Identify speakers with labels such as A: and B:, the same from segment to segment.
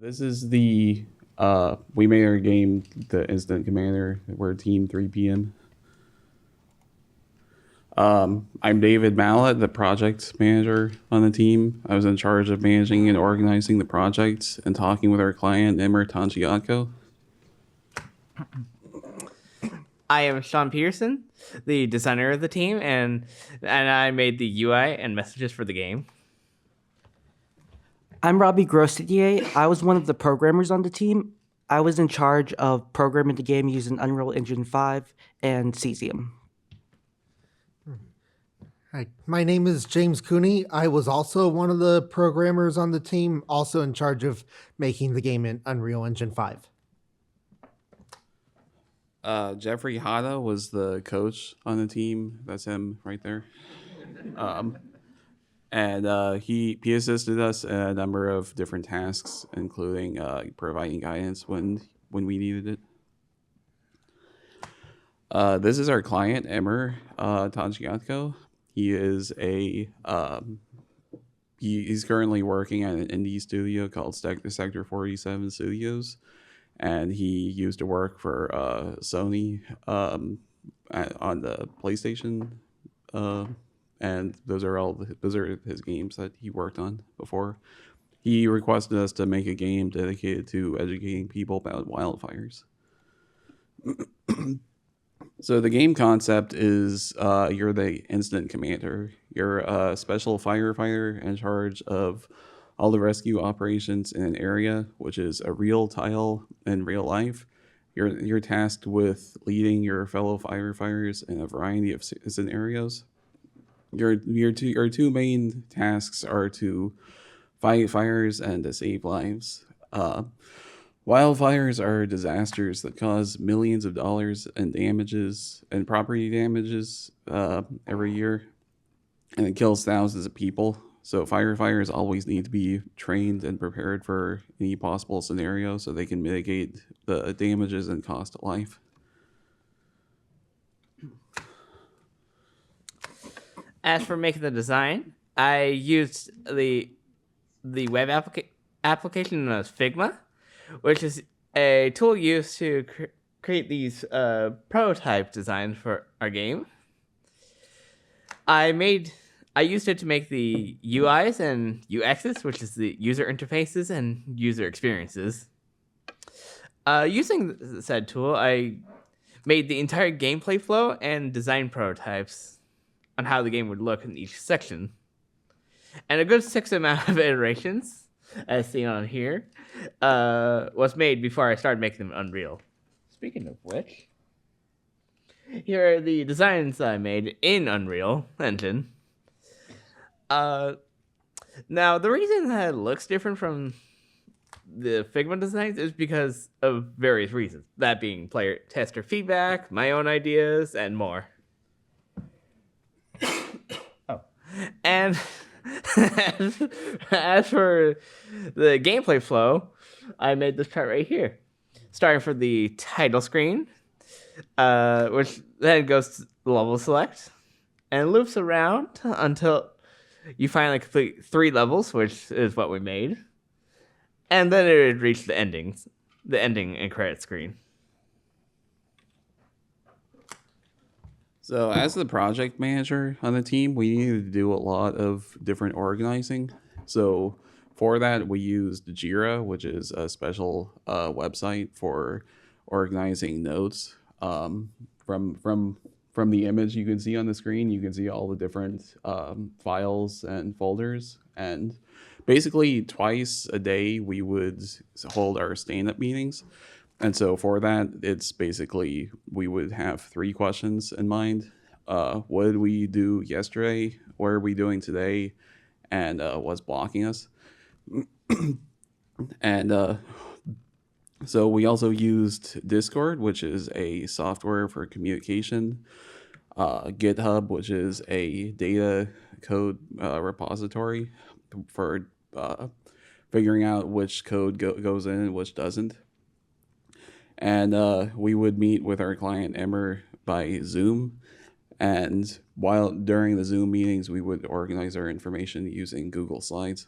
A: This is we made our game, the Instant Commander. We're Team 3PM. I'm David Mallet, the project manager on the team. I was in charge of managing and organizing the project and talking with our client, Emmer Tangiatko.
B: I am Sean Peterson, the designer of the team, and I made the UI and messages for the game.
C: I'm Robbie Grosdidier. I was one of the programmers on the team. I was in charge of programming the game using Unreal Engine 5 and Cesium.
D: Hi, my name is James Coony. I was also one of the programmers on the team, also in charge of making the game in Unreal Engine 5.
A: Jeffrey Hada was the coach on the team. That's him right there. And he assisted us in a number of different tasks, including providing guidance when we needed it. This is our client, Emmer Tangiatko. He is he's currently working at an indie studio called Sector 47 Studios, and he used to work for Sony on the PlayStation. And those are his games that he worked on before. He requested us to make a game dedicated to educating people about wildfires. So the game concept is you're the instant commander. You're a special firefighter in charge of all the rescue operations in an area, which is a real tile in real life. You're tasked with leading your fellow firefighters in a variety of scenarios. Your two main tasks are to fight fires and to save lives. Wildfires are disasters that cause millions of dollars in damages and property damages every year, and it kills thousands of people. So firefighters always need to be trained and prepared for any possible scenario so they can mitigate the damages and cost of life.
B: As for making the design, I used the web application known as Figma, which is a tool used to create these prototype designs for our game. I used it to make the UIs and UXs, which is the user interfaces and user experiences. Using said tool, I made the entire gameplay flow and design prototypes on how the game would look in each section. And a good 6 amount of iterations, as seen on here, was made before I started making them Unreal. Speaking of which, here are the designs I made in Unreal Engine. Now, the reason that it looks different from the Figma designs is because of various reasons. That being player tester feedback, my own ideas, and more. And as for the gameplay flow, I made this chart right here. Starting from the title screen, which then goes to level select, and loops around until you finally complete 3 levels, which is what we made. And then it would reach the ending and credit screen.
A: So as the project manager on the team, we needed to do a lot of different organizing. So for that, we used Jira, which is a special website for organizing notes. From the image you can see on the screen, you can see all the different files and folders. And basically twice a day, we would hold our stand-up meetings. And so for that, it's basically, we would have 3 questions in mind. What did we do yesterday? What are we doing today? And what's blocking us? And so we also used Discord, which is a software for communication. GitHub, which is a data code repository for figuring out which code goes in and which doesn't. And we would meet with our client Emmer by Zoom, and during the Zoom meetings, we would organize our information using Google Slides.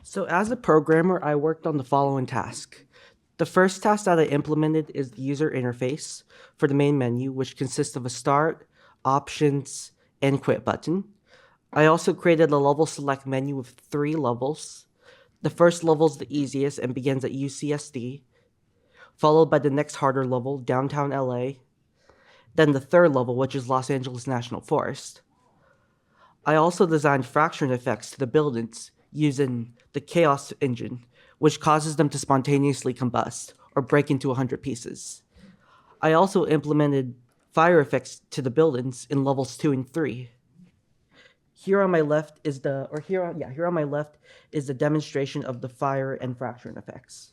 C: So as a programmer, I worked on the following task. The first task that I implemented is the user interface for the main menu, which consists of a start, options, and quit button. I also created a level select menu with 3 levels. The first level is the easiest and begins at UCSD, followed by the next harder level, downtown LA, then the third level, which is Los Angeles National Forest. I also designed fraction effects to the buildings using the Chaos engine, which causes them to spontaneously combust or break into 100 pieces. I also implemented fire effects to the buildings in levels 2 and 3. Here on my left is the demonstration of the fire and fraction effects.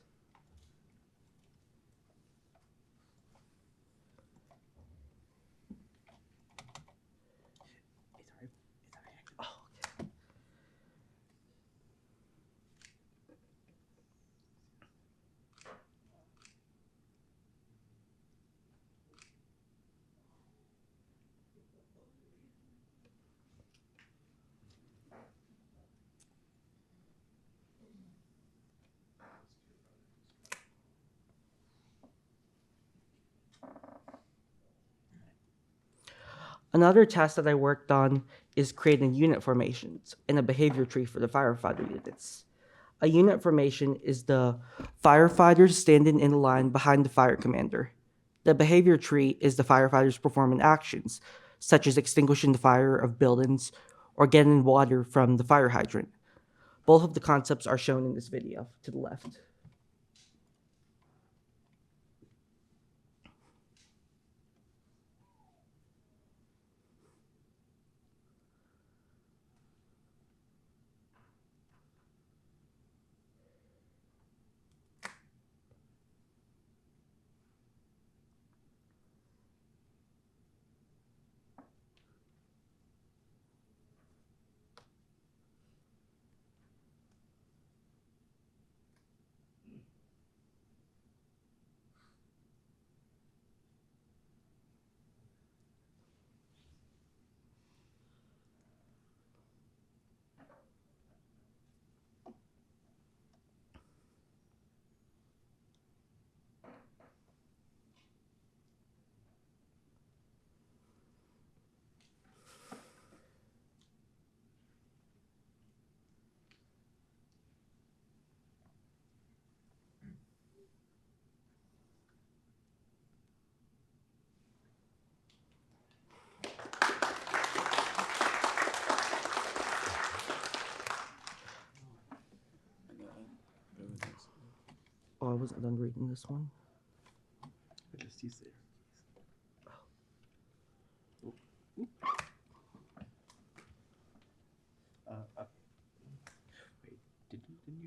C: Another task that I worked on is creating unit formations and a behavior tree for the firefighter units. A unit formation is the firefighters standing in a line behind the fire commander. The behavior tree is the firefighters performing actions, such as extinguishing the fire of buildings or getting water from the fire hydrant. Both of the concepts are shown in this video to the left. Oh, I wasn't done reading this one.
A: Didn't you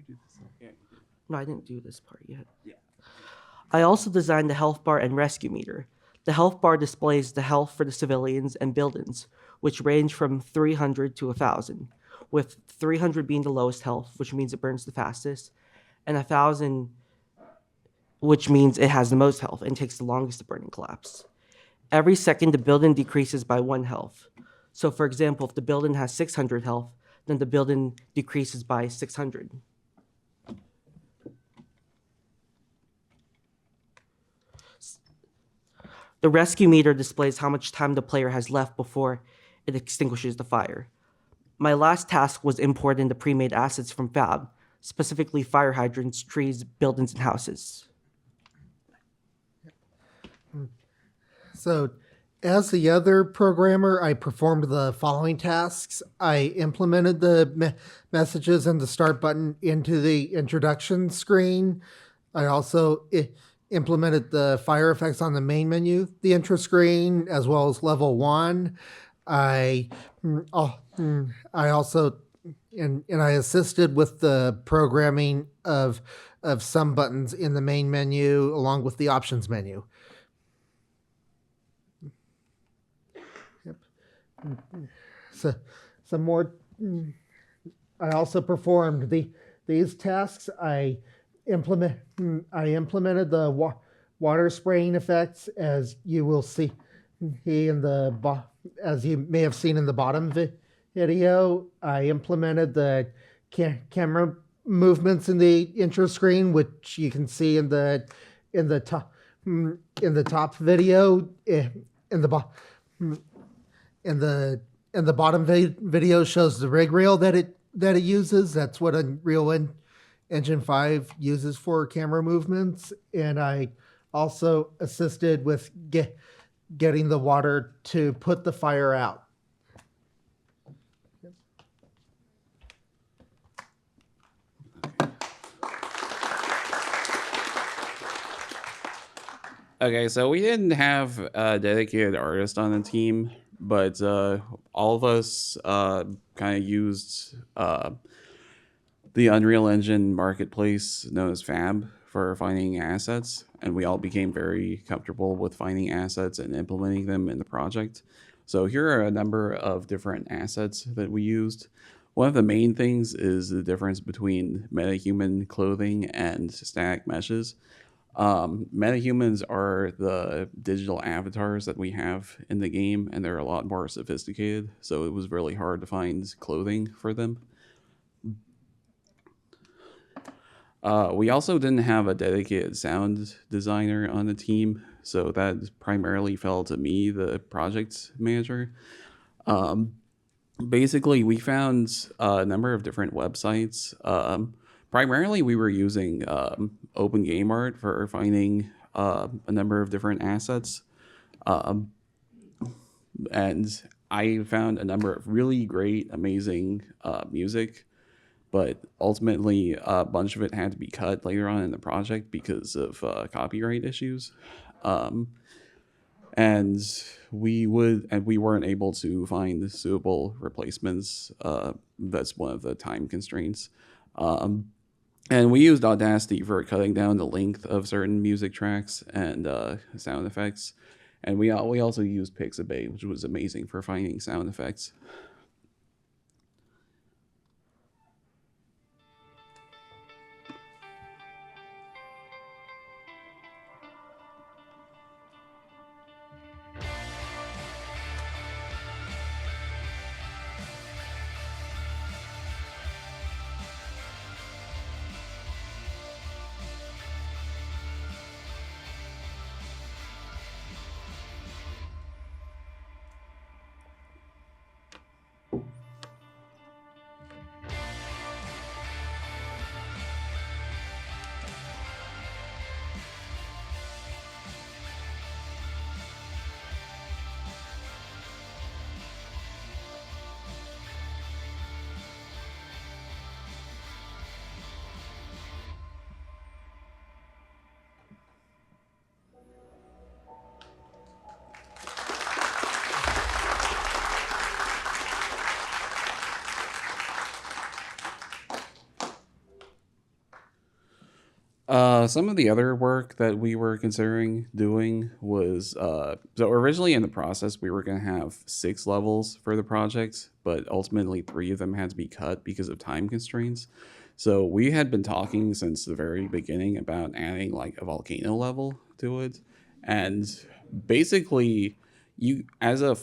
A: do this? Yeah, you did.
C: No, I didn't do this part yet.
A: Yeah.
C: I also designed the health bar and rescue meter. The health bar displays the health for the civilians and buildings, which range from 300 to 1,000, with 300 being the lowest health, which means it burns the fastest, and 1,000, which means it has the most health and takes the longest to burn and collapse. Every second, the building decreases by 1 health. So, for example, if the building has 600 health, then the building decreases by 600. The rescue meter displays how much time the player has left before it extinguishes the fire. My last task was importing the pre-made assets from Fab, specifically fire hydrants, trees, buildings, and houses.
D: So, as the other programmer, I performed the following tasks. I implemented the messages and the start button into the introduction screen. I also implemented the fire effects on the main menu, the intro screen, as well as level 1. I also and I assisted with the programming of some buttons in the main menu along with the options menu. So some more. I also performed these tasks. I implemented the water spraying effects, as you will see as you may have seen in the bottom video. I implemented the camera movements in the intro screen, which you can see in the top video. In the bo- in the bottom video shows the rig reel that it uses. That's what Engine 5 uses for camera movements. And I also assisted with getting the water to put the fire out.
A: Okay, so we didn't have a dedicated artist on the team, but all of us kind of used the Unreal Engine marketplace known as Fab for finding assets, and we all became very comfortable with finding assets and implementing them in the project. So here are a number of different assets that we used. One of the main things is the difference between metahuman clothing and static meshes. Metahumans are the digital avatars that we have in the game, and they're a lot more sophisticated, so it was really hard to find clothing for them. We also didn't have a dedicated sound designer on the team, so that primarily fell to me, the project manager. Basically, we found a number of different websites. Primarily, we were using Open Game Art for finding a number of different assets. And I found a number of really great, amazing music, but ultimately a bunch of it had to be cut later on in the project because of copyright issues. And we weren't able to find suitable replacements. That's one of the time constraints. And we used Audacity for cutting down the length of certain music tracks and sound effects. And we also used Pixabay, which was amazing for finding sound effects. Some of the other work that we were considering doing was so originally in the process we were going to have 6 levels for the project, but ultimately 3 of them had to be cut because of time constraints. So we had been talking since the very beginning about adding like a volcano level to it, and basically you as a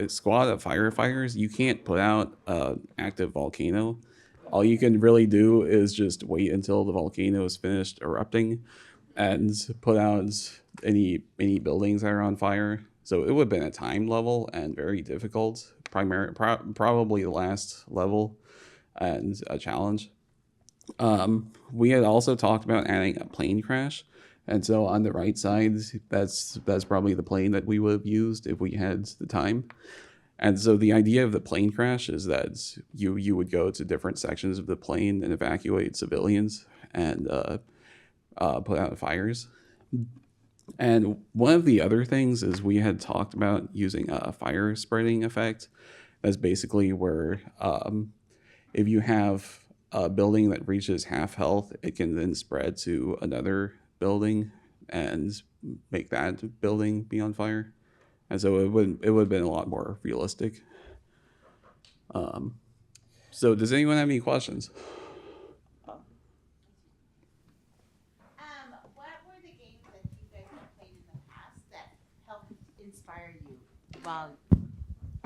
A: squad of firefighters you can't put out an active volcano. All you can really do is just wait until the volcano is finished erupting and put out any buildings that are on fire. So it would have been a time level and very difficult, probably the last level and a challenge. We had also talked about adding a plane crash. And so on the right side, that's probably the plane that we would have used if we had the time. And so the idea of the plane crash is that you would go to different sections of the plane and evacuate civilians and put out fires. And one of the other things is we had talked about using a fire spreading effect. That's basically where if you have a building that reaches half health, it can then spread to another building and make that building be on fire. And so it would have been a lot more realistic. So does anyone have any questions?
E: What were the games that you guys have played in the past that helped inspire you?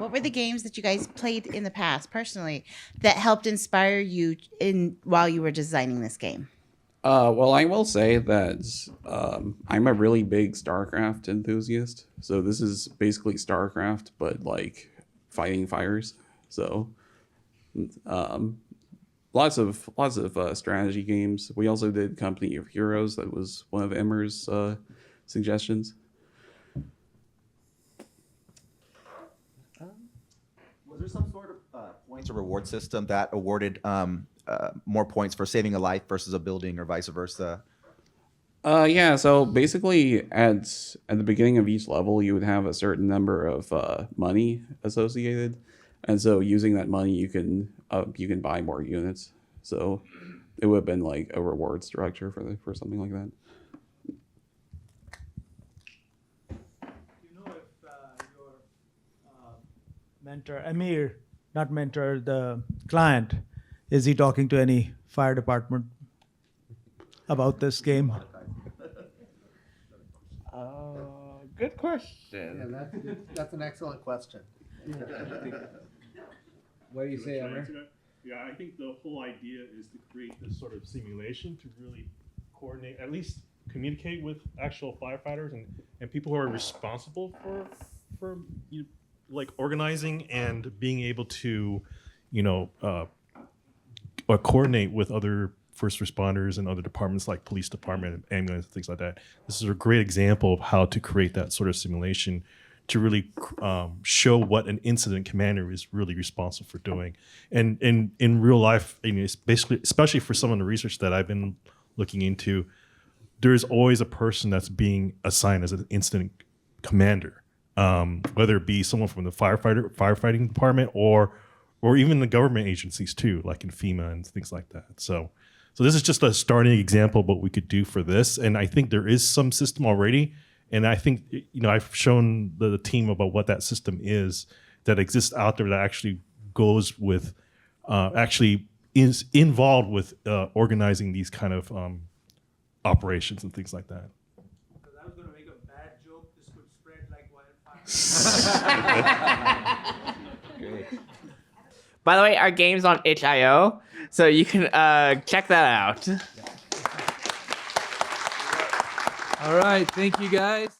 E: What were the games that you guys played in the past, personally, that helped inspire you while you were designing this game?
A: Well, I will say that I'm a really big StarCraft enthusiast. So this is basically StarCraft, but like fighting fires. So lots of strategy games. We also did Company of Heroes. That was one of Emmer's suggestions.
F: Was there some sort of points or reward system that awarded more points for saving a life versus a building, or vice versa?
A: Yeah, so basically at the beginning of each level, you would have a certain number of money associated, and so using that money, you can buy more units. So it would have been like a reward structure for something like that.
G: You know if your mentor, Amir, not mentor, the client, is he talking to any fire department about this game?
B: Good question.
D: That's an excellent question.
G: What do you say,
H: Can I
G: Amir?
H: answer that? Yeah, I think the whole idea is to create this sort of simulation to really coordinate, at least communicate with actual firefighters and people who are responsible for like organizing and being able to, coordinate with other first responders and other departments like police department, ambulance, things like that. This is a great example of how to create that sort of simulation to really show what an incident commander is really responsible for doing. And in real life, it's basically, especially for some of the research that I've been looking into, there's always a person that's being assigned as an incident commander, whether it be someone from the firefighting department or even the government agencies too, like in FEMA and things like that. So this is just a starting example of what we could do for this. And I think there is some system already. And I think, I've shown the team about what that system is that exists out there that actually goes with, actually is involved with organizing these kind of operations and things like that.
G: I was going to make a bad joke. This could spread like wildfire.
F: Great.
B: By the way, our game's on itch.io, so you can check that out.
I: All right, thank you guys.